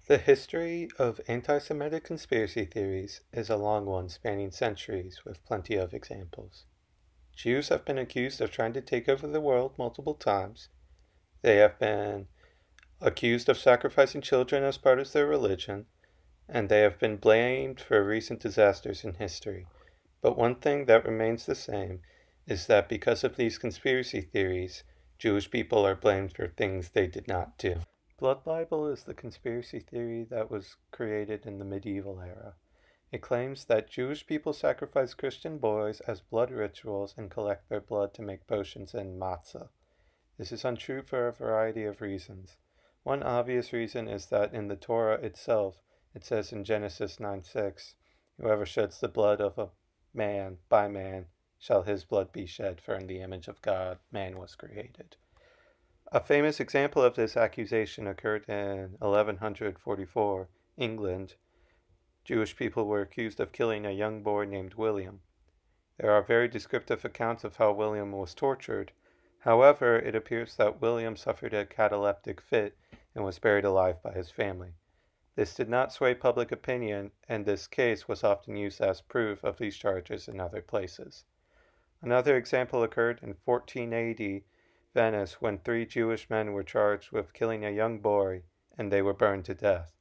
The history of anti-Semitic conspiracy theories is a long one spanning centuries with plenty of examples. Jews have been accused of trying to take over the world multiple times. They have been accused of sacrificing children as part of their religion, and they have been blamed for recent disasters in history. But one thing that remains the same is that because of these conspiracy theories, Jewish people are blamed for things they did not do. Blood libel is the conspiracy theory that was created in the medieval era. It claims that Jewish people sacrifice Christian boys as blood rituals and collect their blood to make potions and matzah. This is untrue for a variety of reasons. One obvious reason is that in the Torah itself, it says in Genesis 9:6, "Whoever sheds the blood of a man by man shall his blood be shed, for in the image of God man was created." A famous example of this accusation occurred in 1144, England. Jewish people were accused of killing a young boy named William. There are very descriptive accounts of how William was tortured. However, it appears that William suffered a cataleptic fit and was buried alive by his family. This did not sway public opinion, and this case was often used as proof of these charges in other places. Another example occurred in 1480 Venice when 3 Jewish men were charged with killing a young boy and they were burned to death.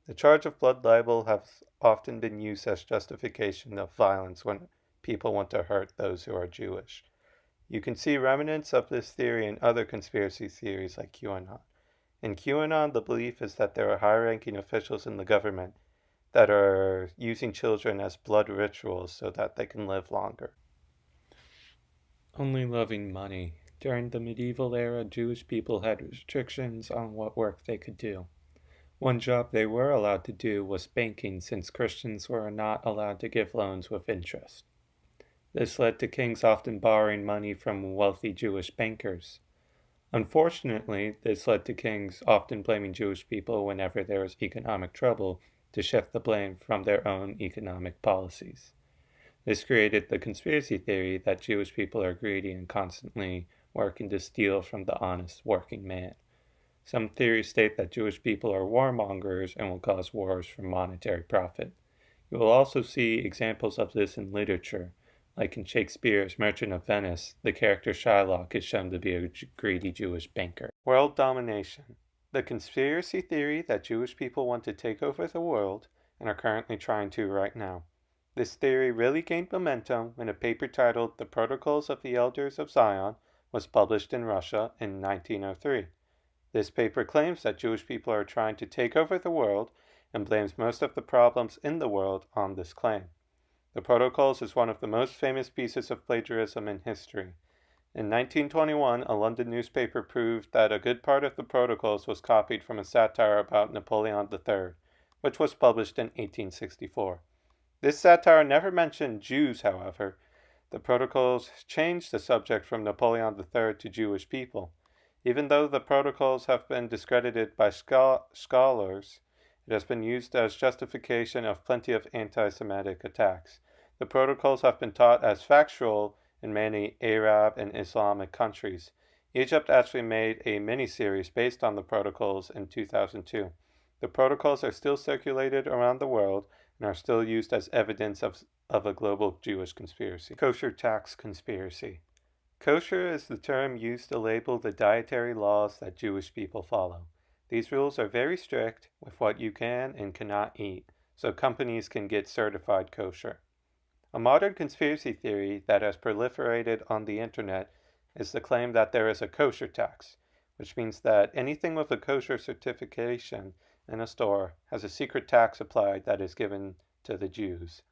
The charge of blood libel has often been used as justification of violence when people want to hurt those who are Jewish. You can see remnants of this theory in other conspiracy theories like QAnon. In QAnon, the belief is that there are high-ranking officials in the government that are using children as blood rituals so that they can live longer. Only loving money. During the medieval era, Jewish people had restrictions on what work they could do. One job they were allowed to do was banking, since Christians were not allowed to give loans with interest. This led to kings often borrowing money from wealthy Jewish bankers. Unfortunately, this led to kings often blaming Jewish people whenever there was economic trouble to shift the blame from their own economic policies. This created the conspiracy theory that Jewish people are greedy and constantly working to steal from the honest working man. Some theories state that Jewish people are warmongers and will cause wars for monetary profit. You will also see examples of this in literature. Like in Shakespeare's Merchant of Venice, the character Shylock is shown to be a greedy Jewish banker. World domination. The conspiracy theory that Jewish people want to take over the world and are currently trying to right now. This theory really gained momentum when a paper titled The Protocols of the Elders of Zion was published in Russia in 1903. This paper claims that Jewish people are trying to take over the world and blames most of the problems in the world on this claim. The Protocols is one of the most famous pieces of plagiarism in history. In 1921, a London newspaper proved that a good part of the Protocols was copied from a satire about Napoleon III, which was published in 1864. This satire never mentioned Jews, however. The Protocols changed the subject from Napoleon III to Jewish people. Even though the Protocols have been discredited by scholars, it has been used as justification of plenty of anti-Semitic attacks. The Protocols have been taught as factual in many Arab and Islamic countries. Egypt actually made a mini-series based on the Protocols in 2002. The Protocols are still circulated around the world and are still used as evidence of a global Jewish conspiracy. Kosher Tak Conspiracy. Kosher is the term used to label the dietary laws that Jewish people follow. These rules are very strict with what you can and cannot eat, so companies can get certified kosher. A modern conspiracy theory that has proliferated on the internet is the claim that there is a kosher tax, which means that anything with a kosher certification in a store has a secret tax applied that is given to the Jews.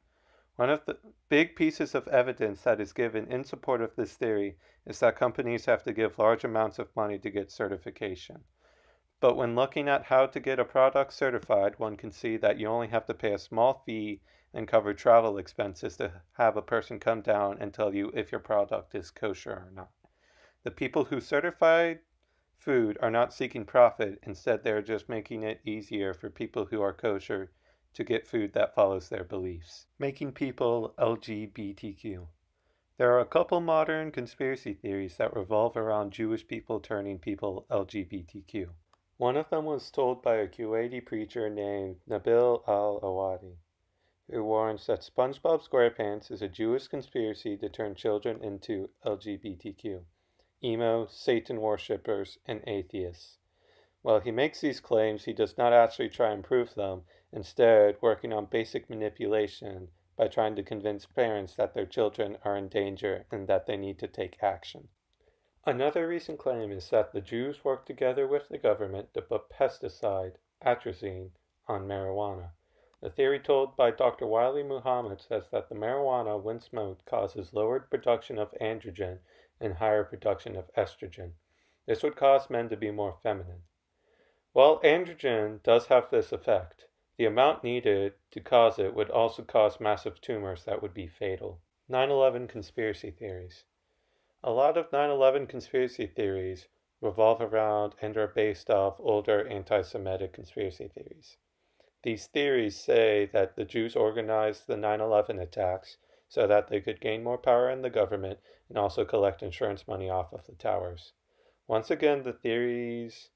One of the big pieces of evidence that is given in support of this theory is that companies have to give large amounts of money to get certification. But when looking at how to get a product certified, one can see that you only have to pay a small fee and cover travel expenses to have a person come down and tell you if your product is kosher or not. The people who certify food are not seeking profit. Instead, they're just making it easier for people who are kosher to get food that follows their beliefs. Making people LGBTQ. There are a couple modern conspiracy theories that revolve around Jewish people turning people LGBTQ. One of them was told by a Kuwaiti preacher named Nabil al-Awadi, who warns that SpongeBob SquarePants is a Jewish conspiracy to turn children into LGBTQ, emo, Satan worshippers, and atheists. While he makes these claims, he does not actually try and prove them, instead working on basic manipulation by trying to convince parents that their children are in danger and that they need to take action. Another recent claim is that the Jews work together with the government to put pesticide, atrazine, on marijuana. The theory told by Dr. Wiley Muhammad says that the marijuana, when smoked, causes lowered production of androgen and higher production of estrogen. This would cause men to be more feminine. While androgen does have this effect, the amount needed to cause it would also cause massive tumors that would be fatal. 9/11 conspiracy theories. A lot of 9/11 conspiracy theories revolve around and are based off older anti-Semitic conspiracy theories. These theories say that the Jews organized the 9/11 attacks so that they could gain more power in the government and also collect insurance money off of the towers. Once again, the theories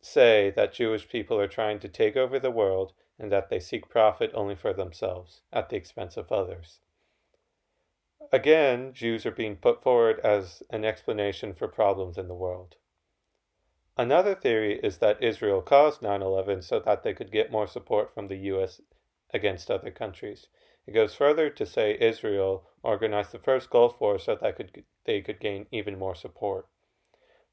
say that Jewish people are trying to take over the world and that they seek profit only for themselves, at the expense of others. Again, Jews are being put forward as an explanation for problems in the world. Another theory is that Israel caused 9/11 so that they could get more support from the US against other countries. It goes further to say Israel organized the first Gulf War so that they could gain even more support.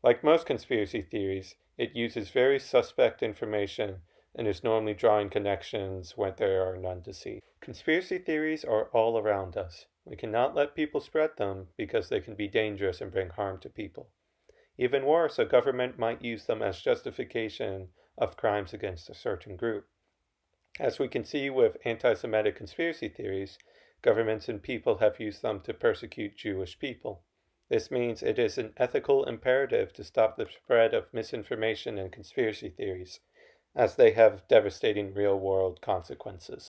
Like most conspiracy theories, it uses very suspect information and is normally drawing connections where there are none to see. Conspiracy theories are all around us. We cannot let people spread them because they can be dangerous and bring harm to people. Even worse, a government might use them as justification of crimes against a certain group. As we can see with anti-Semitic conspiracy theories, governments and people have used them to persecute Jewish people. This means it is an ethical imperative to stop the spread of misinformation and conspiracy theories, as they have devastating real-world consequences.